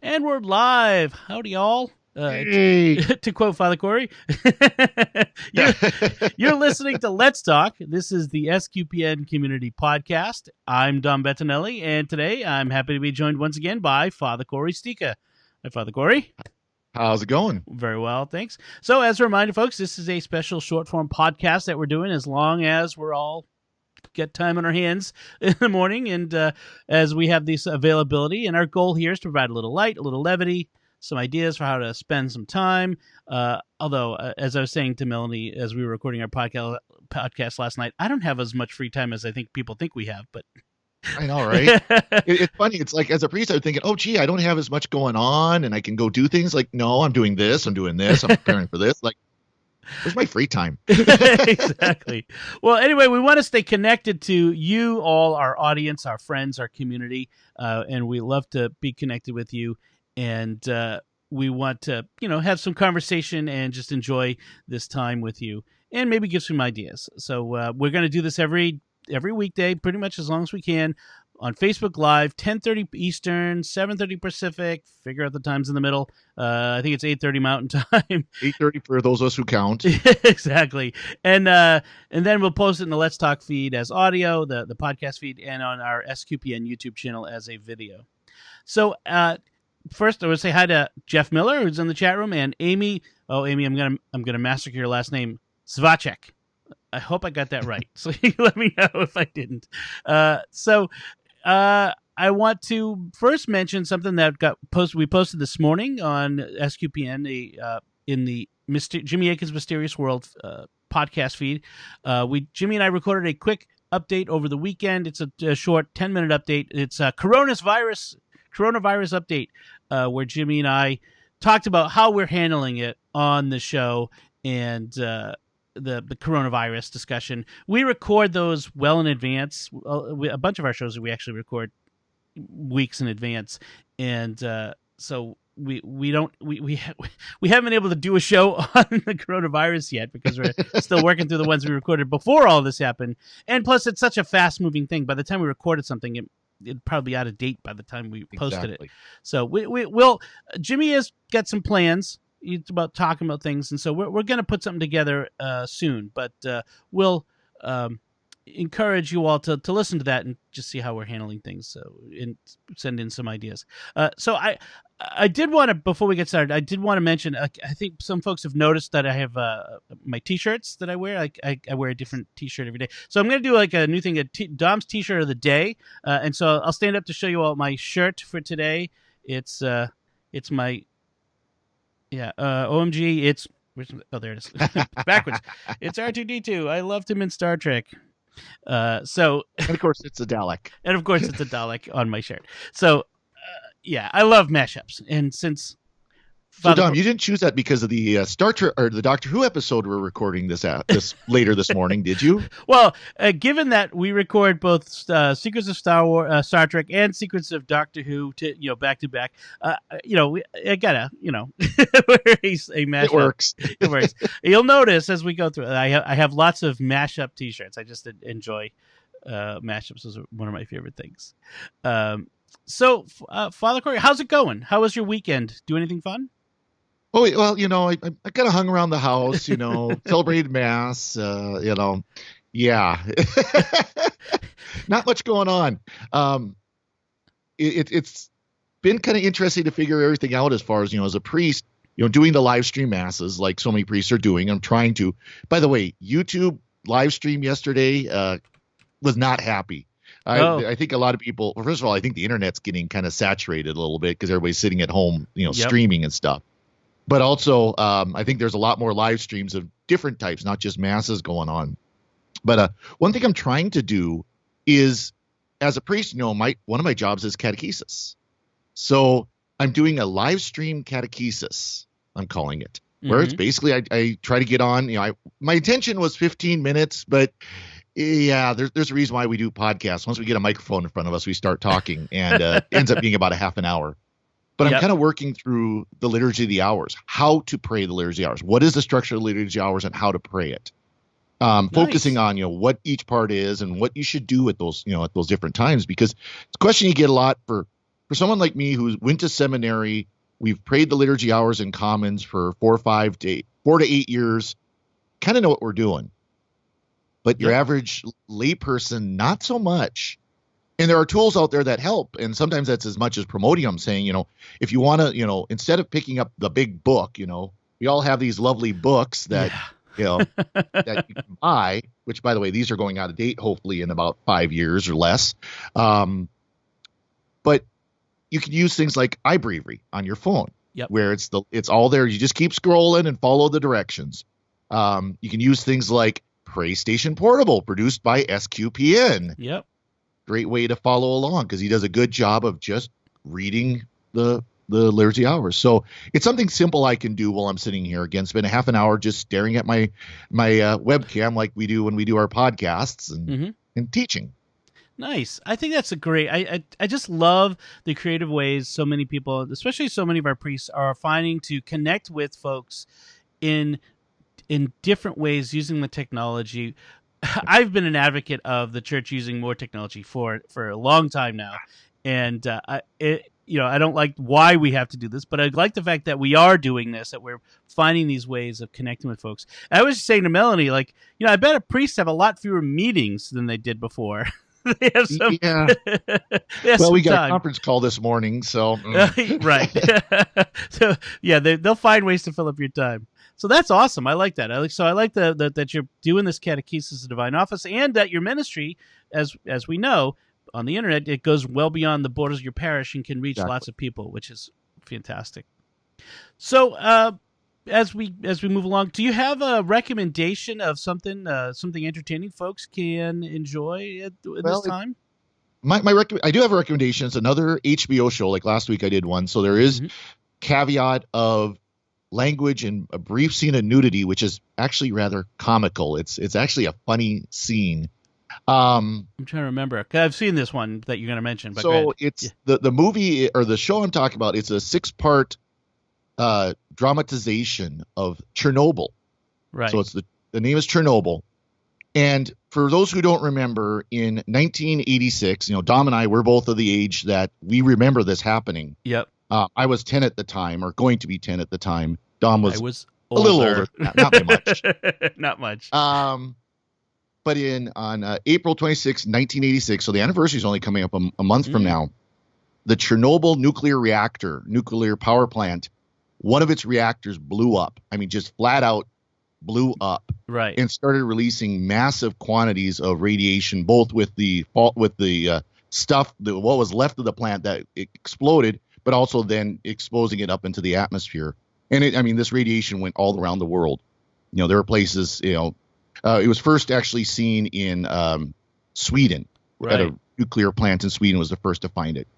And we're live. Howdy, y'all. Hey. To quote Father Cory, you're listening to Let's Talk. This is the SQPN Community Podcast. I'm Dom Bettinelli, and today I'm happy to be joined once again by Father Cory Sticha. Hi, Father Cory. How's it going? Very well, thanks. So, as a reminder, folks, this is a special short-form podcast that we're doing as long as we're all get time on our hands in the morning, and as we have this availability. And our goal here is to provide a little light, a little levity, some ideas for how to spend some time. Although, as I was saying to Melanie as we were recording our podcast last night, I don't have as much free time as I think people think we have. But I know, right? It's funny. It's like, as a priest, I'm thinking, oh, gee, I don't have as much going on, and I can go do things. Like, no, I'm doing this, I'm doing this, I'm preparing for this. Like, where's my free time? Exactly. Well, anyway, we want to stay connected to you all, our audience, our friends, our community, and we love to be connected with you. And we want to, have some conversation and just enjoy this time with you, and maybe give some ideas. So we're going to do this every weekday, pretty much as long as we can, on Facebook Live, 10:30 Eastern, 7:30 Pacific. Figure out the times in the middle. I think it's 8:30 Mountain Time. 8:30 for those of us who count. Exactly. And then we'll post it in the Let's Talk feed as audio, the podcast feed, and on our SQPN YouTube channel as a video. So first, I would say hi to Jeff Miller, who's in the chat room, and Amy. Oh, Amy, I'm gonna massacre your last name, Svacek. I hope I got that right. So you let me know if I didn't. I want to first mention something that got posted. We posted this morning on SQPN in the Jimmy Akin's Mysterious World podcast feed. Jimmy and I recorded a quick update over the weekend. It's a short 10-minute update. It's a coronavirus update where Jimmy and I talked about how we're handling it on the show and the coronavirus discussion. We record those well in advance. A bunch of our shows we actually record weeks in advance, and so we haven't been able to do a show on the coronavirus yet because we're still working through the ones we recorded before all this happened. And plus, it's such a fast moving thing. By the time we recorded something, it'd probably be out of date by the time we posted it. So we'll Jimmy has got some plans. It's about talking about things, and so we're going to put something together soon. But we'll encourage you all to listen to that and just see how we're handling things. So and send in some ideas. So I did want to, before we get started, I did want to mention. I think some folks have noticed that I have my T-shirts that I wear. I wear a different T-shirt every day. So I'm going to do like a new thing, Dom's T-shirt of the day. And so I'll stand up to show you all my shirt for today. It's my OMG. There it is. Backwards. It's R2D2. I loved him in Star Trek. And of course it's a Dalek. And of course it's a Dalek on my shirt. So I love mashups. And since Dom, you didn't choose that because of the Star Trek or the Doctor Who episode we're recording this later this morning, did you? Well, given that we record both Secrets of Star Trek and Secrets of Doctor Who, back to back, I gotta, wear a mashup. It works. It works. You'll notice as we go through. I have lots of mashup T-shirts. I just enjoy mashups. Those are one of my favorite things. So, Father Cory, how's it going? How was your weekend? Do anything fun? Oh, well, I kind of hung around the house, celebrated Mass, yeah. Not much going on. It's been kind of interesting to figure everything out as far as, as a priest, doing the live stream Masses like so many priests are doing. I'm trying to, by the way, YouTube live stream yesterday was not happy. I think a lot of people, well, first of all, I think the internet's getting kind of saturated a little bit because everybody's sitting at home, streaming and stuff. But also, I think there's a lot more live streams of different types, not just Masses going on. But one thing I'm trying to do is, as a priest, one of my jobs is catechesis. So I'm doing a live stream catechesis, I'm calling it, where it's basically I try to get on. My intention was 15 minutes, but yeah, there's a reason why we do podcasts. Once we get a microphone in front of us, we start talking, and it ends up being about a half an hour. But I'm kind of working through the Liturgy of the Hours, how to pray the Liturgy of the Hours. What is the structure of the Liturgy of the Hours and how to pray it? Focusing on, what each part is and what you should do at those, at those different times, because it's a question you get a lot for for someone like me who went to seminary, we've prayed the liturgy hours in Commons for 4 to 8 years, kind of know what we're doing. But your average layperson, not so much. And there are tools out there that help. And sometimes that's as much as Promotium saying, if you want to, instead of picking up the big book, we all have these lovely books that, that you can buy, which, by the way, these are going out of date, hopefully in about 5 years or less. But you can use things like iBreviary on your phone, where it's all there. You just keep scrolling and follow the directions. You can use things like PrayStation Portable, produced by SQPN. Yep. Great way to follow along because he does a good job of just reading the liturgy hours. So it's something simple I can do while I'm sitting here. Again, spend a half an hour just staring at my webcam like we do when we do our podcasts and teaching. Nice. I think that's a great. I just love the creative ways so many people, especially so many of our priests, are finding to connect with folks in different ways using the technology. I've been an advocate of the church using more technology for a long time now, and I don't like why we have to do this, but I like the fact that we are doing this, that we're finding these ways of connecting with folks. I was saying to Melanie, I bet priests have a lot fewer meetings than they did before. They have some. Yeah. We got a conference call this morning, so right. So they'll find ways to fill up your time. So that's awesome. I like that. I like that you're doing this catechesis of divine office, and that your ministry, as we know on the internet, it goes well beyond the borders of your parish and can reach lots of people, which is fantastic. So as we move along, do you have a recommendation of something entertaining folks can enjoy at this time? I do have a recommendation. It's another HBO show. Like last week I did one. So there is caveat of language and a brief scene of nudity, which is actually rather comical. It's actually a funny scene. I'm trying to remember. I've seen this one that you're going to mention. But so it's the movie or the show I'm talking about. It's a 6-part dramatization of Chernobyl. Right. So the name is Chernobyl. And for those who don't remember, in 1986, Dom and I were both of the age that we remember this happening. Yep. I was 10 at the time, or going to be 10 at the time. Dom was a little older, not by much. Not much. But on April 26, 1986, so the anniversary is only coming up a month from now, the Chernobyl nuclear power plant, one of its reactors blew up. I mean, just flat out blew up. Right. And started releasing massive quantities of radiation, both with the stuff, what was left of the plant that exploded, but also then exposing it up into the atmosphere. And this radiation went all around the world. There were places, it was first actually seen in Sweden. Right. At a nuclear plant in Sweden was the first to find it.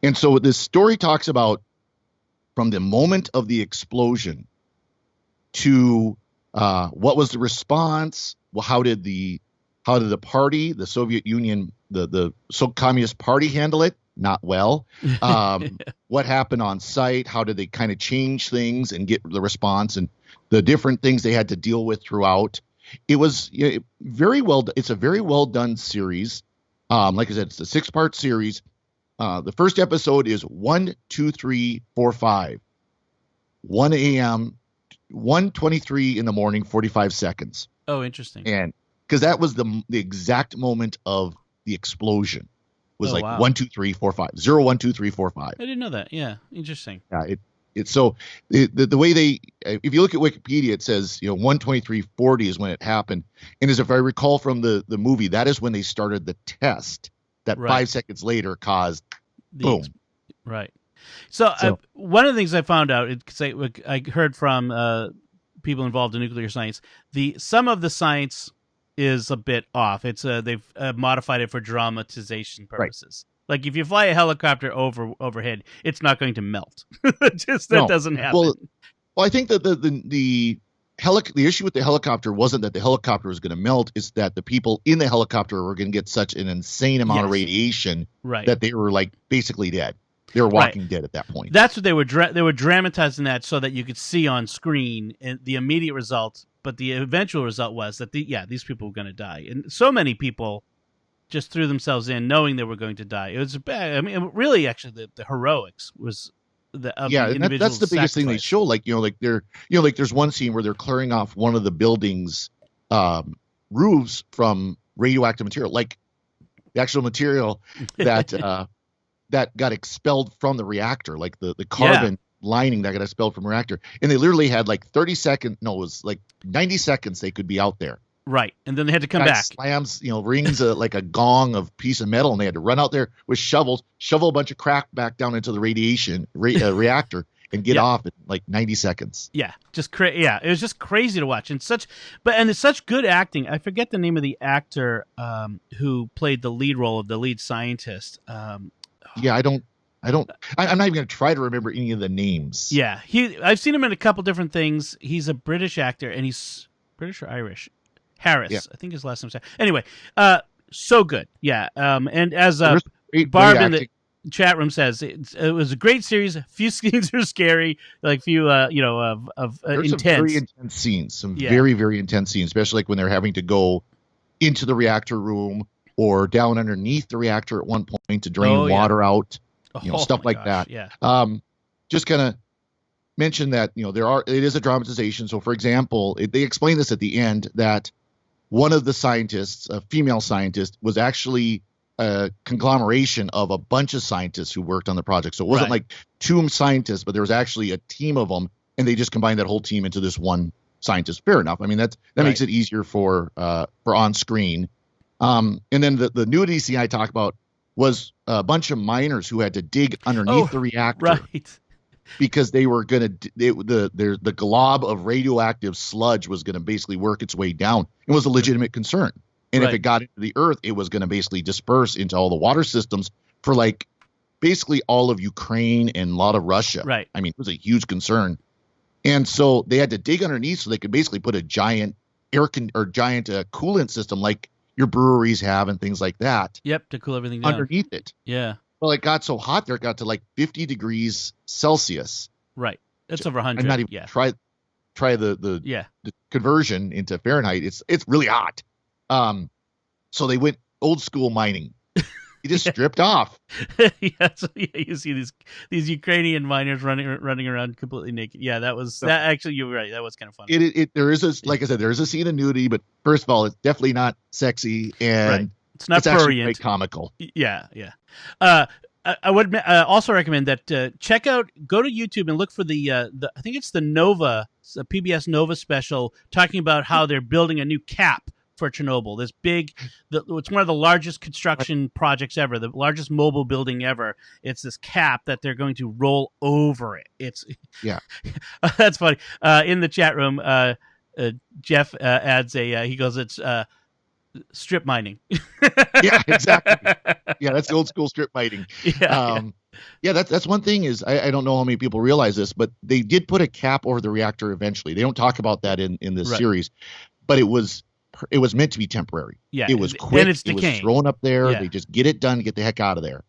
And so this story talks about from the moment of the explosion to what was the response? Well, how did the party, the Soviet Union, the Communist Party handle it? Not well. What happened on site? How did they kind of change things and get the response, and the different things they had to deal with throughout? It was very well. It's a very well done series. Like I said, it's a 6-part series. The first episode is 1, 2, 3, 4, 5, 1 a.m., 1:23 in the morning, 45 seconds. Oh, interesting. And because that was the exact moment of the explosion. Was wow. 1, 2, 3, 4, 5. 0, 1, 2, 3, 4, 5. I didn't know that. Yeah, interesting. Yeah, it's so the way they, if you look at Wikipedia, it says 1:23:40 is when it happened, and as if I recall from the movie, that is when they started the test that 5 seconds later caused boom. Right. So one of the things I found out, because I heard from people involved in nuclear science, some of the science is a bit off. It's they've modified it for dramatization purposes. Right. Like if you fly a helicopter overhead, it's not going to melt. That doesn't happen. Well, I think that the issue with the helicopter wasn't that the helicopter was going to melt; it's that the people in the helicopter were going to get such an insane amount of radiation that they were basically dead. They were walking dead at that point. That's what they were. They were dramatizing that so that you could see on screen the immediate result. But the eventual result was that these people were going to die, and so many people just threw themselves in, knowing they were going to die. It was bad. I mean, really, actually, the heroics was the and that's the biggest thing they show. Like there's one scene where they're clearing off one of the building's roofs from radioactive material, like the actual material that that got expelled from the reactor, like the carbon lining that got expelled from the reactor. And they literally had like 30 seconds. No, it was like 90 seconds. They could be out there. Right. And then they had to come back. Slams, rings like a gong of piece of metal, and they had to run out there with shovels, shovel a bunch of crap back down into the reactor and get off in like 90 seconds. Yeah. Just it was just crazy to watch. And it's such good acting. I forget the name of the actor who played the lead role of the lead scientist. I'm not even going to try to remember any of the names. Yeah. I've seen him in a couple different things. He's a British actor, and he's British or Irish? Harris, I think his last name's Harris. Anyway, so good. Yeah. And as Barb in the chat room says, it was a great series. A few scenes are scary, like few, of intense. Some very intense scenes. Some very, very intense scenes, especially like when they're having to go into the reactor room or down underneath the reactor at one point to drain water out. Stuff like that. Yeah. Just kind of mention that it is a dramatization. So, for example, they explain this at the end that one of the scientists, a female scientist, was actually a conglomeration of a bunch of scientists who worked on the project. So it wasn't like two scientists, but there was actually a team of them, and they just combined that whole team into this one scientist. Fair enough. I mean, that makes it easier for on screen. And then the nudity scene I talk about was a bunch of miners who had to dig underneath the reactor. Right. Because they were going to, the glob of radioactive sludge was going to basically work its way down. It was a legitimate concern. And if it got into the earth, it was going to basically disperse into all the water systems for like basically all of Ukraine and a lot of Russia. Right. I mean, it was a huge concern. And so they had to dig underneath so they could basically put a giant coolant system like your breweries have and things like that. Yep, to cool everything down. Underneath it. Yeah. Well, it got so hot there, it got to like 50 degrees Celsius. Right. That's over 100. I'm not even try the conversion into Fahrenheit. It's really hot. So they went old school mining. He just stripped off. You see these Ukrainian miners running around completely naked. Yeah, that was that. Actually, you're right. That was kind of fun. There is like I said, there is a scene of nudity, but first of all, it's definitely not sexy, and it's not actually very comical. Yeah. I would also recommend that go to YouTube and look for the I think it's the PBS Nova special talking about how they're building a new cap for Chernobyl. This it's one of the largest construction projects ever, the largest mobile building ever. It's this cap that they're going to roll over it. That's funny. In the chat room, Jeff adds he goes, it's strip mining. Yeah, exactly. Yeah, that's the old school strip mining. That's one thing is I don't know how many people realize this, but they did put a cap over the reactor eventually. They don't talk about that in this series, but it was meant to be temporary. Yeah, it was quick. And it's decaying. It was thrown up there. Yeah. They just get it done, get the heck out of there.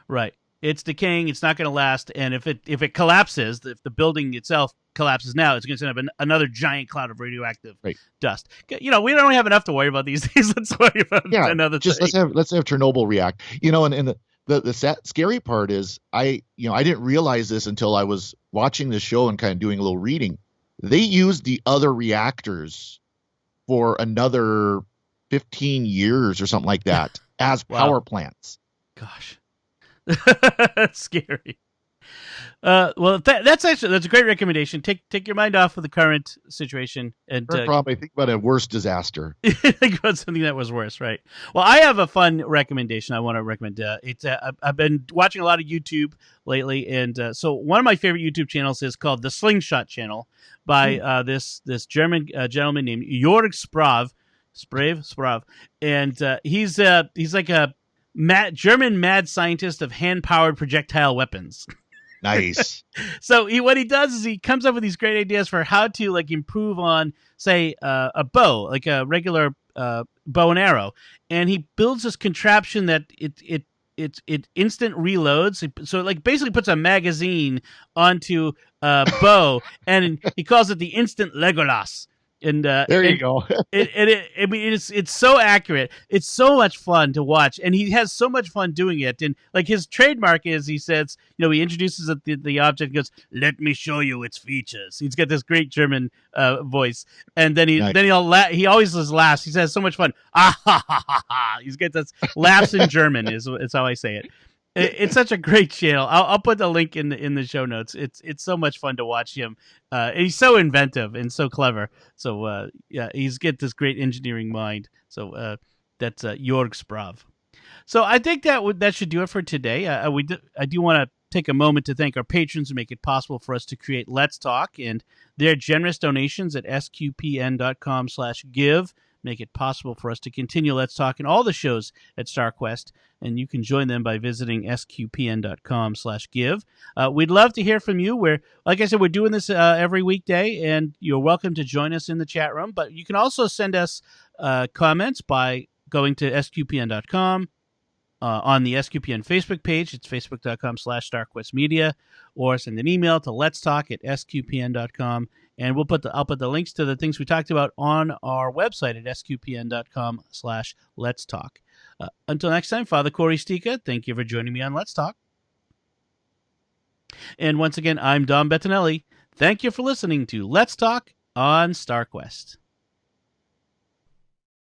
Right. It's decaying. It's not going to last. And if it collapses, if the building itself collapses now, it's going to send up another giant cloud of radioactive dust. We don't have enough to worry about these days. Let's worry about another thing. Let's have Chernobyl react. And the scary part is I didn't realize this until I was watching the show and kind of doing a little reading. They used the other reactors for another 15 years or something like that as power plants. Gosh. That's scary. Well, that's a great recommendation. Take your mind off of the current situation and probably think about a worse disaster. Think about something that was worse, right? Well, I have a fun recommendation I want to recommend. I've been watching a lot of YouTube lately, and so one of my favorite YouTube channels is called the Slingshot Channel by this German gentleman named Jörg Sprav, and he's like a German mad scientist of hand-powered projectile weapons. Nice. So what he does is he comes up with these great ideas for how to improve on, say, a bow, like a regular bow and arrow, and he builds this contraption that it instant reloads. So it basically puts a magazine onto a bow, and he calls it the instant Legolas. And There you go. I mean, it's so accurate. It's so much fun to watch, and he has so much fun doing it. And like his trademark is, he says, he introduces the object, and goes, "Let me show you its features." He's got this great German voice, and then Nice. he always laughs. He says so much fun. Ah ha ha ha ha. He's got this laughs in German is how I say it. It's such a great channel. I'll put the link in the show notes. It's so much fun to watch him. And he's so inventive and so clever. So yeah, he's got this great engineering mind. So that's Jörg Sprav. So I think that should do it for today. I do want to take a moment to thank our patrons who make it possible for us to create Let's Talk, and their generous donations at sqpn.com/give make it possible for us to continue Let's Talk and all the shows at StarQuest. And you can join them by visiting sqpn.com/give. We'd love to hear from you. Like I said, we're doing this every weekday, and you're welcome to join us in the chat room. But you can also send us comments by going to sqpn.com. On the SQPN Facebook page, it's facebook.com/StarQuestMedia, or send an email to letstalk@sqpn.com, and I'll put the links to the things we talked about on our website at sqpn.com/letstalk. Until next time, Father Cory Sticha, thank you for joining me on Let's Talk. And once again, I'm Dom Bettinelli. Thank you for listening to Let's Talk on StarQuest.